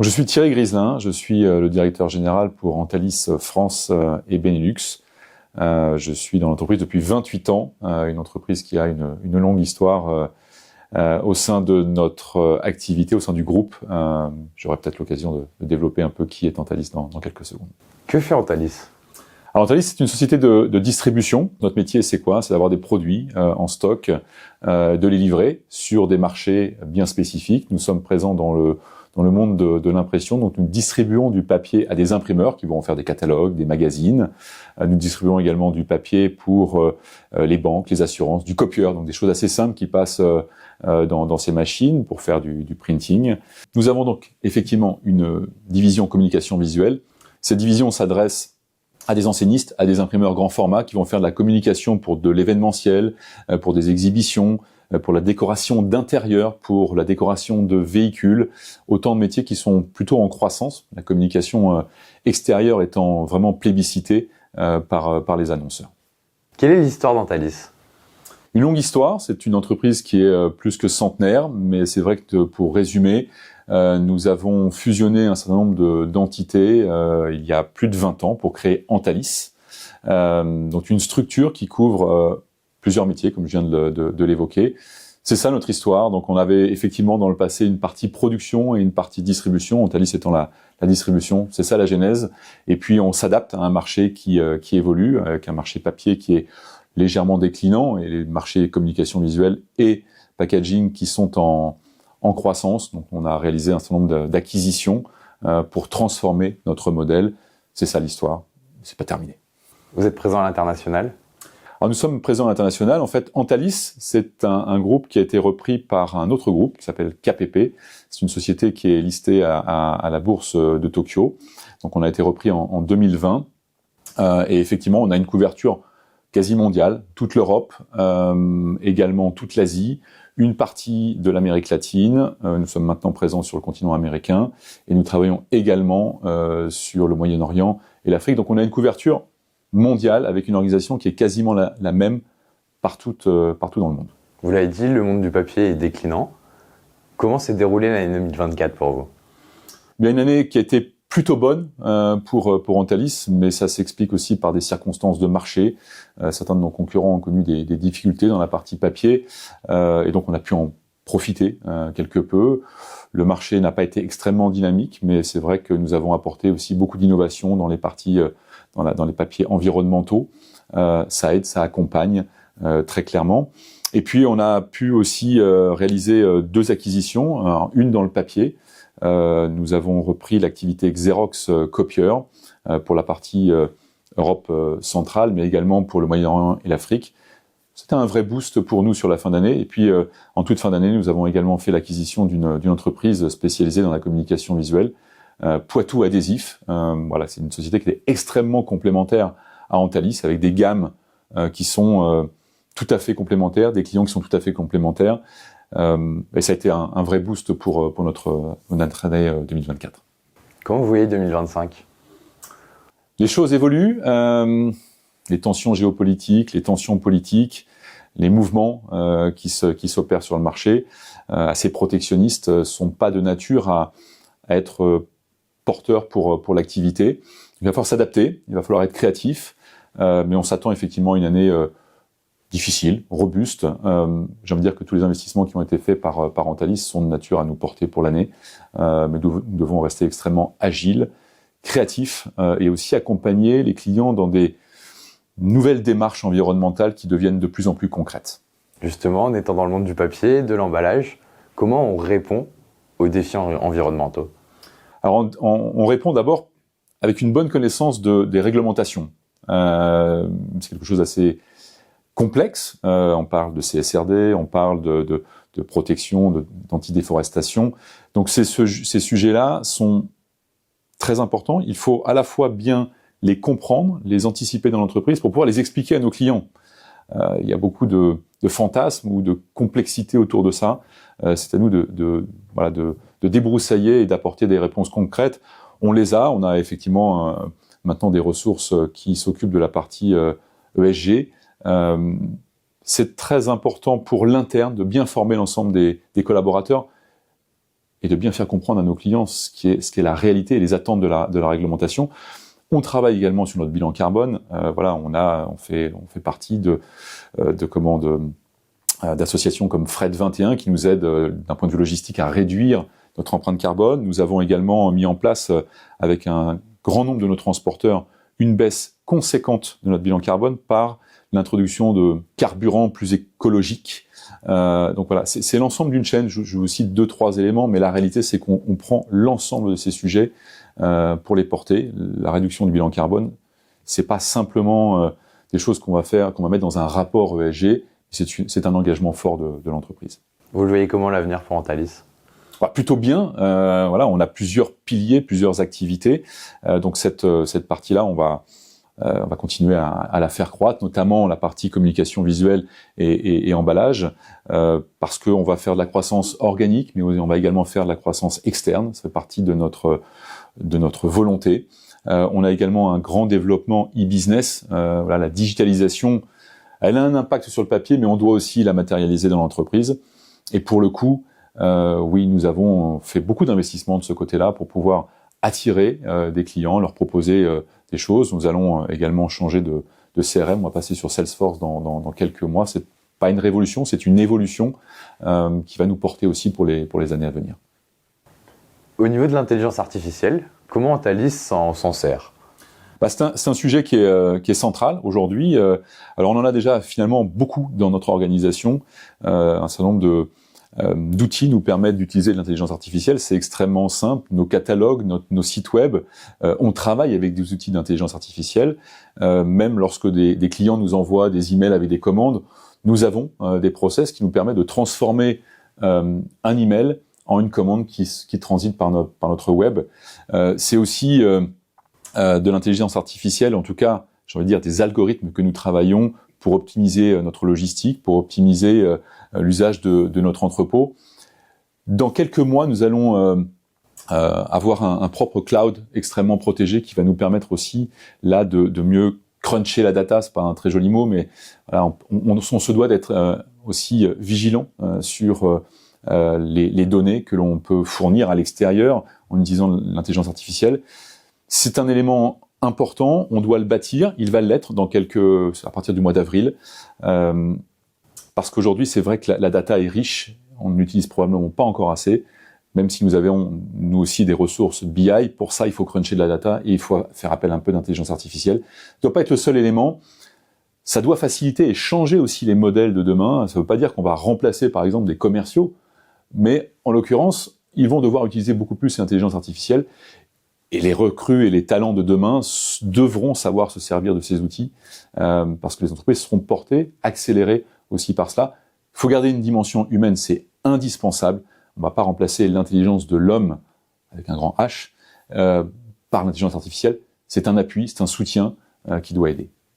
Je suis Thierry Griselin, je suis le directeur général pour Antalis France et Benelux. Je suis dans l'entreprise depuis 28 ans, une entreprise qui a une longue histoire au sein de notre activité, au sein du groupe. J'aurai peut-être l'occasion de développer un peu qui est Antalis dans quelques secondes. Que fait Antalis ? Alors Antalis, c'est une société de distribution. Notre métier, c'est quoi ? C'est d'avoir des produits en stock, de les livrer sur des marchés bien spécifiques. Nous sommes présents dans le monde de l'impression. Donc, nous distribuons du papier à des imprimeurs qui vont en faire des catalogues, des magazines. Nous distribuons également du papier pour les banques, les assurances, du copieur, donc des choses assez simples qui passent dans ces machines pour faire du printing. Nous avons donc effectivement une division communication visuelle. Cette division s'adresse à des enseignistes, à des imprimeurs grand format qui vont faire de la communication pour de l'événementiel, pour des exhibitions, pour la décoration d'intérieur, pour la décoration de véhicules, autant de métiers qui sont plutôt en croissance, la communication extérieure étant vraiment plébiscitée par les annonceurs. Quelle est l'histoire d'Antalis ? Une longue histoire, c'est une entreprise qui est plus que centenaire, mais c'est vrai que pour résumer, nous avons fusionné un certain nombre d'entités il y a plus de 20 ans pour créer Antalis, donc une structure qui couvre plusieurs métiers, comme je viens de l'évoquer. C'est ça notre histoire. Donc on avait effectivement dans le passé une partie production et une partie distribution, Antalis étant la distribution, c'est ça la genèse. Et puis on s'adapte à un marché qui évolue, avec un marché papier qui est légèrement déclinant, et les marchés communication visuelle et packaging qui sont en croissance. Donc on a réalisé un certain nombre d'acquisitions pour transformer notre modèle. C'est ça l'histoire, c'est pas terminé. Vous êtes présent à l'international ? Alors nous sommes présents à l'international. En fait, Antalis, c'est un groupe qui a été repris par un autre groupe qui s'appelle KPP. C'est une société qui est listée à la bourse de Tokyo. Donc on a été repris en 2020. Et effectivement, on a une couverture quasi mondiale, toute l'Europe, également toute l'Asie, une partie de l'Amérique latine. Nous sommes maintenant présents sur le continent américain et nous travaillons également sur le Moyen-Orient et l'Afrique. Donc on a une couverture mondiale avec une organisation qui est quasiment la même partout dans le monde. Vous l'avez dit, le monde du papier est déclinant. Comment s'est déroulée l'année 2024 pour vous ? Il y a une année qui a été plutôt bonne pour Antalis, mais ça s'explique aussi par des circonstances de marché. Certains de nos concurrents ont connu des difficultés dans la partie papier, et donc on a pu en profiter quelque peu. Le marché n'a pas été extrêmement dynamique, mais c'est vrai que nous avons apporté aussi beaucoup d'innovation dans les parties, dans les papiers environnementaux. Ça aide, ça accompagne très clairement. Et puis on a pu aussi réaliser 2 acquisitions, alors, une dans le papier. Nous avons repris l'activité Xerox Copier pour la partie Europe centrale, mais également pour le Moyen-Orient et l'Afrique. C'était un vrai boost pour nous sur la fin d'année. Et puis, en toute fin d'année, nous avons également fait l'acquisition d'une entreprise spécialisée dans la communication visuelle, Poitou Adhésif. Voilà, c'est une société qui est extrêmement complémentaire à Antalis, avec des gammes qui sont tout à fait complémentaires, des clients qui sont tout à fait complémentaires. Et ça a été un vrai boost pour notre année 2024. Comment vous voyez 2025 ? Les choses évoluent. Les tensions géopolitiques, les tensions politiques, les mouvements qui s'opèrent sur le marché, assez protectionnistes, sont pas de nature à être porteurs pour l'activité. Il va falloir s'adapter, il va falloir être créatif, mais on s'attend effectivement à une année difficile, robuste. J'ai envie de dire que tous les investissements qui ont été faits par Antalis sont de nature à nous porter pour l'année, mais nous devons rester extrêmement agiles, créatifs, et aussi accompagner les clients dans des nouvelles démarches environnementales qui deviennent de plus en plus concrètes. Justement, en étant dans le monde du papier, de l'emballage, comment on répond aux défis environnementaux ? Alors, on répond d'abord avec une bonne connaissance des réglementations. C'est quelque chose d'assez complexe. On parle de CSRD, on parle de protection, d'antidéforestation. Donc, ces sujets-là sont très importants. Il faut à la fois bien les comprendre, les anticiper dans l'entreprise pour pouvoir les expliquer à nos clients. Il y a beaucoup de fantasmes ou de complexité autour de ça. C'est à nous de débroussailler et d'apporter des réponses concrètes. On les a. On a effectivement maintenant des ressources qui s'occupent de la partie ESG. C'est très important pour l'interne de bien former l'ensemble des collaborateurs. et de bien faire comprendre à nos clients ce qu'est la réalité et les attentes de la réglementation. On travaille également sur notre bilan carbone. On fait partie d'associations comme Fred 21 qui nous aident d'un point de vue logistique à réduire notre empreinte carbone. Nous avons également mis en place avec un grand nombre de nos transporteurs une baisse conséquente de notre bilan carbone par l'introduction de carburants plus écologiques. Donc voilà, c'est l'ensemble d'une chaîne. Je vous cite 2-3 éléments, mais la réalité c'est qu'on prend l'ensemble de ces sujets pour les porter. La réduction du bilan carbone, c'est pas simplement des choses qu'on va mettre dans un rapport ESG. C'est un engagement fort de l'entreprise. Vous le voyez comment l'avenir pour Antalis ? Plutôt bien. On a plusieurs piliers, plusieurs activités. Donc cette partie-là, on va continuer à la faire croître, notamment la partie communication visuelle et emballage, parce qu'on va faire de la croissance organique, mais on va également faire de la croissance externe. Ça fait partie de notre volonté. On a également un grand développement e-business. La digitalisation, elle a un impact sur le papier, mais on doit aussi la matérialiser dans l'entreprise. Et pour le coup, oui, nous avons fait beaucoup d'investissements de ce côté-là pour pouvoir attirer des clients, leur proposer des choses. Nous allons également changer de CRM. On va passer sur Salesforce dans quelques mois. C'est pas une révolution, c'est une évolution qui va nous porter aussi pour les années à venir. Au niveau de l'intelligence artificielle, comment Antalis s'en sert ? C'est un sujet qui est central aujourd'hui. Alors on en a déjà finalement beaucoup dans notre organisation. Un certain nombre d'outils nous permettent d'utiliser de l'intelligence artificielle. C'est extrêmement simple. Nos catalogues, nos sites web, on travaille avec des outils d'intelligence artificielle. Même lorsque des clients nous envoient des emails avec des commandes, nous avons des process qui nous permettent de transformer un email en une commande qui transite par notre web. C'est aussi de l'intelligence artificielle, en tout cas, j'ai envie de dire des algorithmes que nous travaillons pour optimiser notre logistique, pour optimiser l'usage de notre entrepôt. Dans quelques mois, nous allons avoir un propre cloud extrêmement protégé qui va nous permettre aussi là de mieux cruncher la data. C'est pas un très joli mot, mais voilà, on se doit d'être aussi vigilant sur les données que l'on peut fournir à l'extérieur en utilisant l'intelligence artificielle. C'est un élément important, on doit le bâtir, il va l'être à partir du mois d'avril, parce qu'aujourd'hui c'est vrai que la data est riche, on ne l'utilise probablement pas encore assez, même si nous avons nous aussi des ressources BI, pour ça il faut cruncher de la data et il faut faire appel un peu d'intelligence artificielle. Ça ne doit pas être le seul élément, ça doit faciliter et changer aussi les modèles de demain. Ça ne veut pas dire qu'on va remplacer par exemple des commerciaux, mais en l'occurrence, ils vont devoir utiliser beaucoup plus l'intelligence artificielle. Et les recrues et les talents de demain devront savoir se servir de ces outils parce que les entreprises seront portées, accélérées aussi par cela. Il faut garder une dimension humaine, c'est indispensable. On ne va pas remplacer l'intelligence de l'homme, avec un grand H, par l'intelligence artificielle. C'est un appui, c'est un soutien qui doit aider.